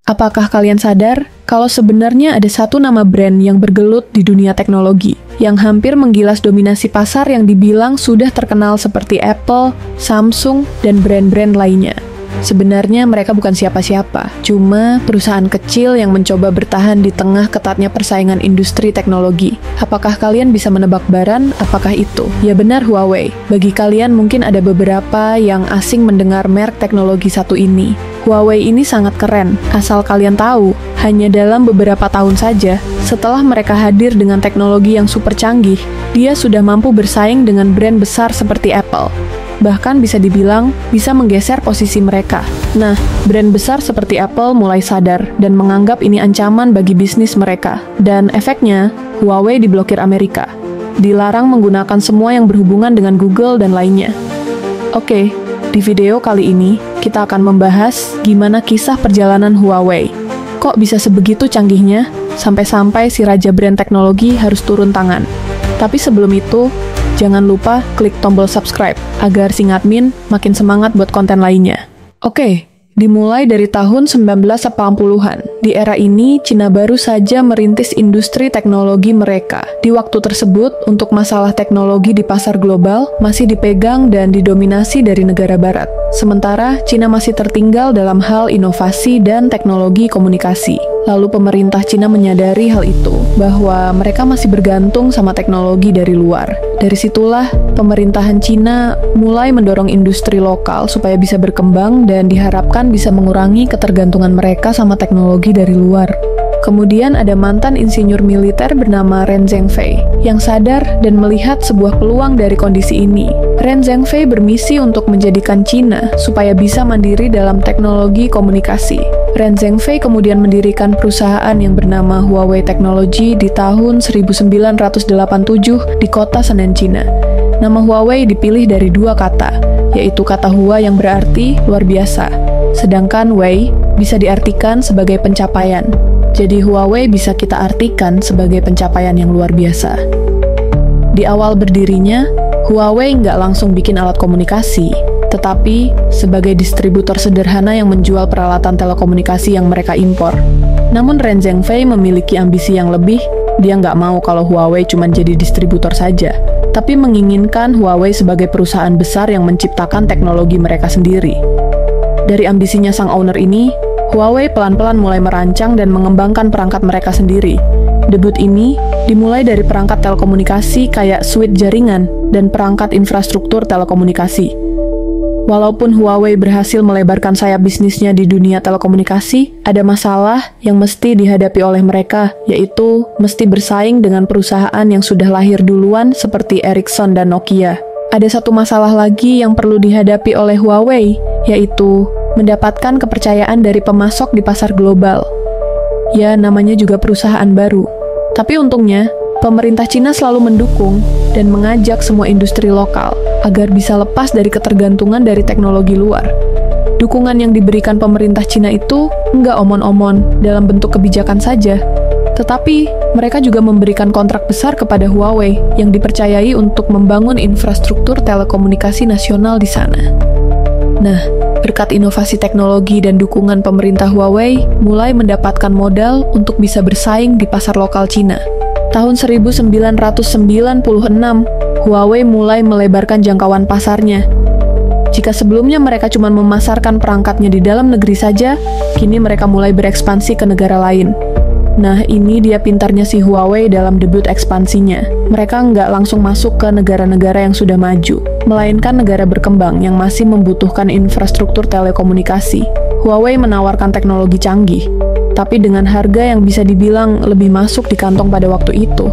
Apakah kalian sadar kalau sebenarnya ada satu nama brand yang bergelut di dunia teknologi, yang hampir menggilas dominasi pasar yang dibilang sudah terkenal seperti Apple, Samsung, dan brand-brand lainnya? Sebenarnya mereka bukan siapa-siapa, cuma perusahaan kecil yang mencoba bertahan di tengah ketatnya persaingan industri teknologi. Apakah kalian bisa menebak baran apakah itu? Ya benar, Huawei. Bagi kalian mungkin ada beberapa yang asing mendengar merek teknologi satu ini. Huawei ini sangat keren, asal kalian tahu, hanya dalam beberapa tahun saja, setelah mereka hadir dengan teknologi yang super canggih, dia sudah mampu bersaing dengan brand besar seperti Apple. Bahkan bisa dibilang bisa menggeser posisi mereka. Nah, brand besar seperti Apple mulai sadar dan menganggap ini ancaman bagi bisnis mereka. Dan efeknya, Huawei diblokir Amerika. Dilarang menggunakan semua yang berhubungan dengan Google dan lainnya. Oke, di video kali ini kita akan membahas gimana kisah perjalanan Huawei. Kok bisa sebegitu canggihnya, sampai-sampai si raja brand teknologi harus turun tangan. Tapi sebelum itu, jangan lupa klik tombol subscribe agar si admin makin semangat buat konten lainnya. Oke, dimulai dari tahun 1980-an. Di era ini, Cina baru saja merintis industri teknologi mereka. Di waktu tersebut, untuk masalah teknologi di pasar global masih dipegang dan didominasi dari negara barat. Sementara, Cina masih tertinggal dalam hal inovasi dan teknologi komunikasi. Lalu pemerintah Cina menyadari hal itu, bahwa mereka masih bergantung sama teknologi dari luar. Dari situlah, pemerintahan Cina mulai mendorong industri lokal supaya bisa berkembang dan diharapkan bisa mengurangi ketergantungan mereka sama teknologi dari luar. Kemudian ada mantan insinyur militer bernama Ren Zhengfei yang sadar dan melihat sebuah peluang dari kondisi ini. Ren Zhengfei bermisi untuk menjadikan Cina supaya bisa mandiri dalam teknologi komunikasi. Ren Zhengfei kemudian mendirikan perusahaan yang bernama Huawei Technology di tahun 1987 di kota Shenzhen, Cina. Nama Huawei dipilih dari dua kata, yaitu kata Hua yang berarti luar biasa, sedangkan Wei bisa diartikan sebagai pencapaian. Jadi Huawei bisa kita artikan sebagai pencapaian yang luar biasa. Di awal berdirinya, Huawei nggak langsung bikin alat komunikasi, tetapi sebagai distributor sederhana yang menjual peralatan telekomunikasi yang mereka impor. Namun Ren Zhengfei memiliki ambisi yang lebih. Dia nggak mau kalau Huawei cuma jadi distributor saja, tapi menginginkan Huawei sebagai perusahaan besar yang menciptakan teknologi mereka sendiri. Dari ambisinya sang owner ini, Huawei pelan-pelan mulai merancang dan mengembangkan perangkat mereka sendiri. Debut ini dimulai dari perangkat telekomunikasi kayak switch jaringan dan perangkat infrastruktur telekomunikasi. Walaupun Huawei berhasil melebarkan sayap bisnisnya di dunia telekomunikasi, ada masalah yang mesti dihadapi oleh mereka, yaitu mesti bersaing dengan perusahaan yang sudah lahir duluan seperti Ericsson dan Nokia. Ada satu masalah lagi yang perlu dihadapi oleh Huawei, yaitu mendapatkan kepercayaan dari pemasok di pasar global. Ya, namanya juga perusahaan baru. Tapi untungnya, pemerintah Cina selalu mendukung dan mengajak semua industri lokal agar bisa lepas dari ketergantungan dari teknologi luar. Dukungan yang diberikan pemerintah Cina itu nggak omon-omon dalam bentuk kebijakan saja, tetapi mereka juga memberikan kontrak besar kepada Huawei yang dipercayai untuk membangun infrastruktur telekomunikasi nasional di sana. Nah, berkat inovasi teknologi dan dukungan pemerintah Huawei mulai mendapatkan modal untuk bisa bersaing di pasar lokal Cina. Tahun 1996, Huawei mulai melebarkan jangkauan pasarnya. Jika sebelumnya mereka cuma memasarkan perangkatnya di dalam negeri saja, kini mereka mulai berekspansi ke negara lain. Nah, ini dia pintarnya si Huawei dalam debut ekspansinya. Mereka nggak langsung masuk ke negara-negara yang sudah maju, melainkan negara berkembang yang masih membutuhkan infrastruktur telekomunikasi. Huawei menawarkan teknologi canggih, tapi dengan harga yang bisa dibilang lebih masuk di kantong pada waktu itu.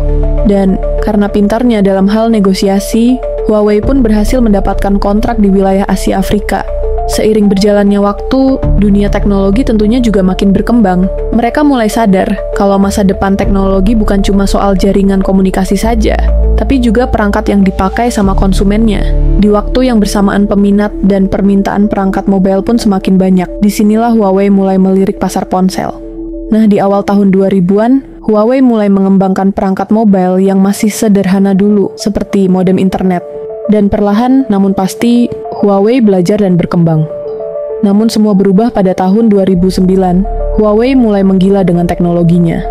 Dan karena pintarnya dalam hal negosiasi, Huawei pun berhasil mendapatkan kontrak di wilayah Asia Afrika. Seiring berjalannya waktu, dunia teknologi tentunya juga makin berkembang. Mereka mulai sadar kalau masa depan teknologi bukan cuma soal jaringan komunikasi saja, tapi juga perangkat yang dipakai sama konsumennya. Di waktu yang bersamaan peminat dan permintaan perangkat mobile pun semakin banyak. Disinilah Huawei mulai melirik pasar ponsel. Nah, di awal tahun 2000-an, Huawei mulai mengembangkan perangkat mobile yang masih sederhana dulu, seperti modem internet. Dan perlahan, namun pasti, Huawei belajar dan berkembang. Namun semua berubah pada tahun 2009. Huawei mulai menggila dengan teknologinya.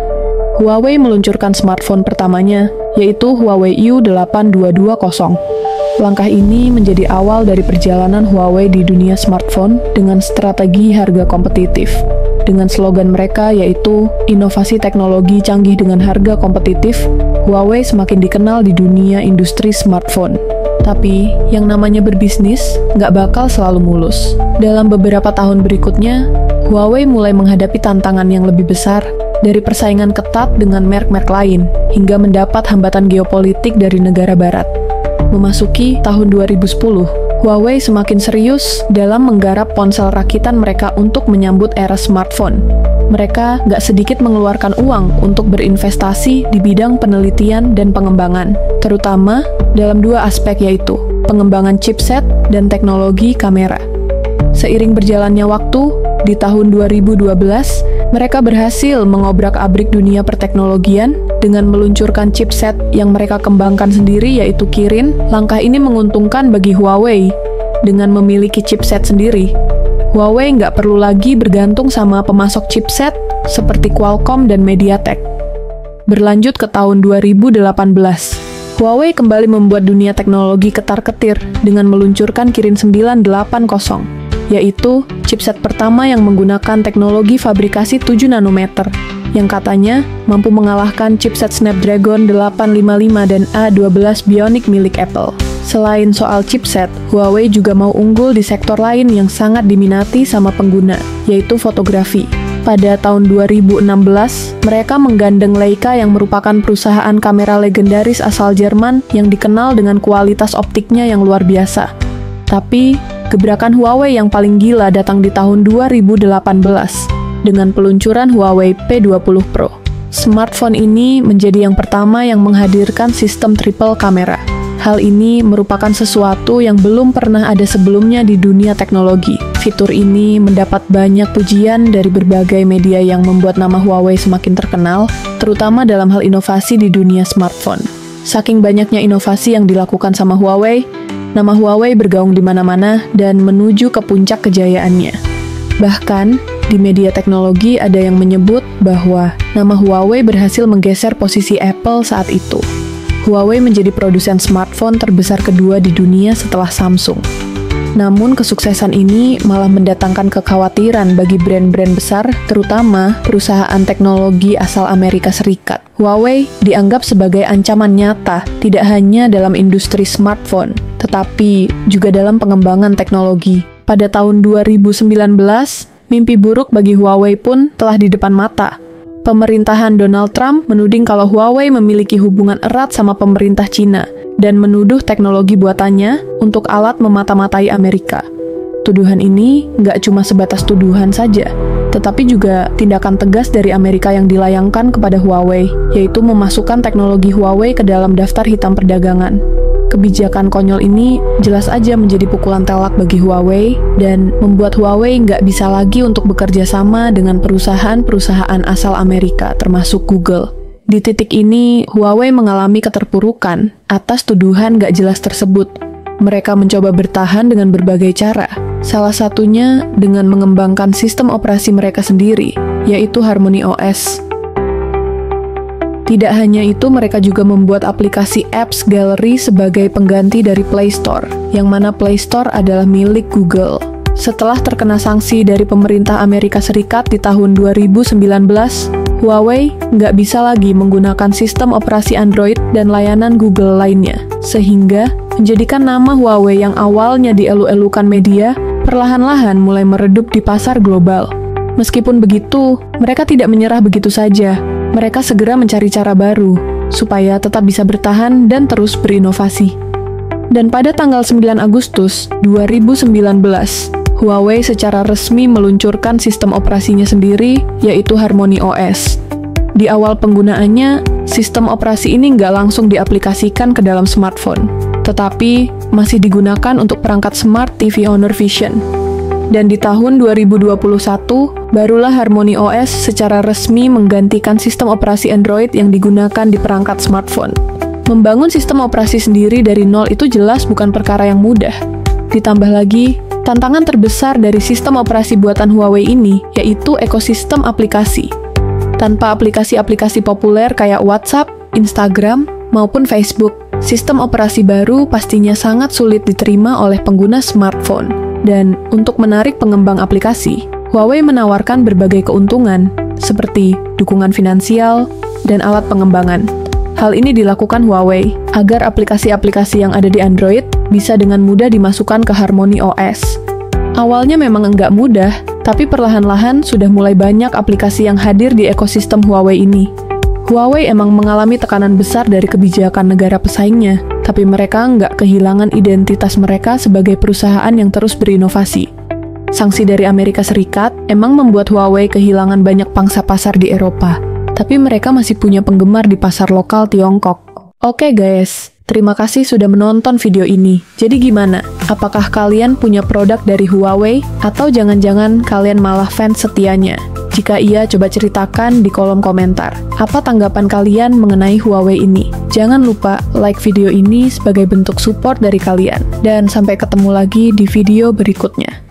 Huawei meluncurkan smartphone pertamanya, yaitu Huawei U8220. Langkah ini menjadi awal dari perjalanan Huawei di dunia smartphone dengan strategi harga kompetitif. Dengan slogan mereka yaitu inovasi teknologi canggih dengan harga kompetitif, Huawei semakin dikenal di dunia industri smartphone. Tapi, yang namanya berbisnis nggak bakal selalu mulus. Dalam beberapa tahun berikutnya, Huawei mulai menghadapi tantangan yang lebih besar dari persaingan ketat dengan merek-merek lain, hingga mendapat hambatan geopolitik dari negara barat. Memasuki tahun 2010, Huawei semakin serius dalam menggarap ponsel rakitan mereka untuk menyambut era smartphone. Mereka nggak sedikit mengeluarkan uang untuk berinvestasi di bidang penelitian dan pengembangan, terutama dalam dua aspek yaitu pengembangan chipset dan teknologi kamera. Seiring berjalannya waktu, di tahun 2012, mereka berhasil mengobrak-abrik dunia perteknologian dengan meluncurkan chipset yang mereka kembangkan sendiri yaitu Kirin. Langkah ini menguntungkan bagi Huawei. Dengan memiliki chipset sendiri, Huawei nggak perlu lagi bergantung sama pemasok chipset seperti Qualcomm dan MediaTek. Berlanjut ke tahun 2018, Huawei kembali membuat dunia teknologi ketar-ketir dengan meluncurkan Kirin 980, yaitu chipset pertama yang menggunakan teknologi fabrikasi 7 nanometer, yang katanya mampu mengalahkan chipset Snapdragon 855 dan A12 Bionic milik Apple. Selain soal chipset, Huawei juga mau unggul di sektor lain yang sangat diminati sama pengguna, yaitu fotografi. Pada tahun 2016, mereka menggandeng Leica yang merupakan perusahaan kamera legendaris asal Jerman yang dikenal dengan kualitas optiknya yang luar biasa. Tapi, gebrakan Huawei yang paling gila datang di tahun 2018 dengan peluncuran Huawei P20 Pro. Smartphone ini menjadi yang pertama yang menghadirkan sistem triple kamera. Hal ini merupakan sesuatu yang belum pernah ada sebelumnya di dunia teknologi. Fitur ini mendapat banyak pujian dari berbagai media yang membuat nama Huawei semakin terkenal, terutama dalam hal inovasi di dunia smartphone. Saking banyaknya inovasi yang dilakukan sama Huawei, nama Huawei bergaung di mana-mana dan menuju ke puncak kejayaannya. Bahkan, di media teknologi ada yang menyebut bahwa nama Huawei berhasil menggeser posisi Apple saat itu. Huawei menjadi produsen smartphone terbesar kedua di dunia setelah Samsung. Namun kesuksesan ini malah mendatangkan kekhawatiran bagi brand-brand besar, terutama perusahaan teknologi asal Amerika Serikat. Huawei dianggap sebagai ancaman nyata, tidak hanya dalam industri smartphone, tetapi juga dalam pengembangan teknologi. Pada tahun 2019, mimpi buruk bagi Huawei pun telah di depan mata. Pemerintahan Donald Trump menuding kalau Huawei memiliki hubungan erat sama pemerintah Cina dan menuduh teknologi buatannya untuk alat memata-matai Amerika. Tuduhan ini nggak cuma sebatas tuduhan saja, tetapi juga tindakan tegas dari Amerika yang dilayangkan kepada Huawei, yaitu memasukkan teknologi Huawei ke dalam daftar hitam perdagangan. Kebijakan konyol ini jelas aja menjadi pukulan telak bagi Huawei dan membuat Huawei nggak bisa lagi untuk bekerja sama dengan perusahaan-perusahaan asal Amerika, termasuk Google. Di titik ini, Huawei mengalami keterpurukan atas tuduhan nggak jelas tersebut. Mereka mencoba bertahan dengan berbagai cara, salah satunya dengan mengembangkan sistem operasi mereka sendiri, yaitu Harmony OS. Tidak hanya itu, mereka juga membuat aplikasi Apps Gallery sebagai pengganti dari Play Store, yang mana Play Store adalah milik Google. Setelah terkena sanksi dari pemerintah Amerika Serikat di tahun 2019, Huawei nggak bisa lagi menggunakan sistem operasi Android dan layanan Google lainnya, sehingga menjadikan nama Huawei yang awalnya dielu-elukan media, perlahan-lahan mulai meredup di pasar global. Meskipun begitu, mereka tidak menyerah begitu saja. Mereka segera mencari cara baru, supaya tetap bisa bertahan dan terus berinovasi. Dan pada tanggal 9 Agustus 2019, Huawei secara resmi meluncurkan sistem operasinya sendiri, yaitu Harmony OS. Di awal penggunaannya, sistem operasi ini nggak langsung diaplikasikan ke dalam smartphone, tetapi masih digunakan untuk perangkat Smart TV Honor Vision. Dan di tahun 2021, barulah Harmony OS secara resmi menggantikan sistem operasi Android yang digunakan di perangkat smartphone. Membangun sistem operasi sendiri dari nol itu jelas bukan perkara yang mudah. Ditambah lagi, Tantangan terbesar dari sistem operasi buatan Huawei ini yaitu ekosistem aplikasi. Tanpa aplikasi-aplikasi populer kayak WhatsApp, Instagram, maupun Facebook, sistem operasi baru pastinya sangat sulit diterima oleh pengguna smartphone. Dan untuk menarik pengembang aplikasi, Huawei menawarkan berbagai keuntungan, seperti dukungan finansial dan alat pengembangan. Hal ini dilakukan Huawei agar aplikasi-aplikasi yang ada di Android bisa dengan mudah dimasukkan ke Harmony OS. Awalnya memang enggak mudah, tapi perlahan-lahan sudah mulai banyak aplikasi yang hadir di ekosistem Huawei ini. Huawei emang mengalami tekanan besar dari kebijakan negara pesaingnya, tapi mereka nggak kehilangan identitas mereka sebagai perusahaan yang terus berinovasi. Sanksi dari Amerika Serikat emang membuat Huawei kehilangan banyak pangsa pasar di Eropa, tapi mereka masih punya penggemar di pasar lokal Tiongkok. Oke guys, terima kasih sudah menonton video ini. Jadi gimana? Apakah kalian punya produk dari Huawei? Atau jangan-jangan kalian malah fans setianya? Jika iya, coba ceritakan di kolom komentar. Apa tanggapan kalian mengenai Huawei ini? Jangan lupa like video ini sebagai bentuk support dari kalian. Dan sampai ketemu lagi di video berikutnya.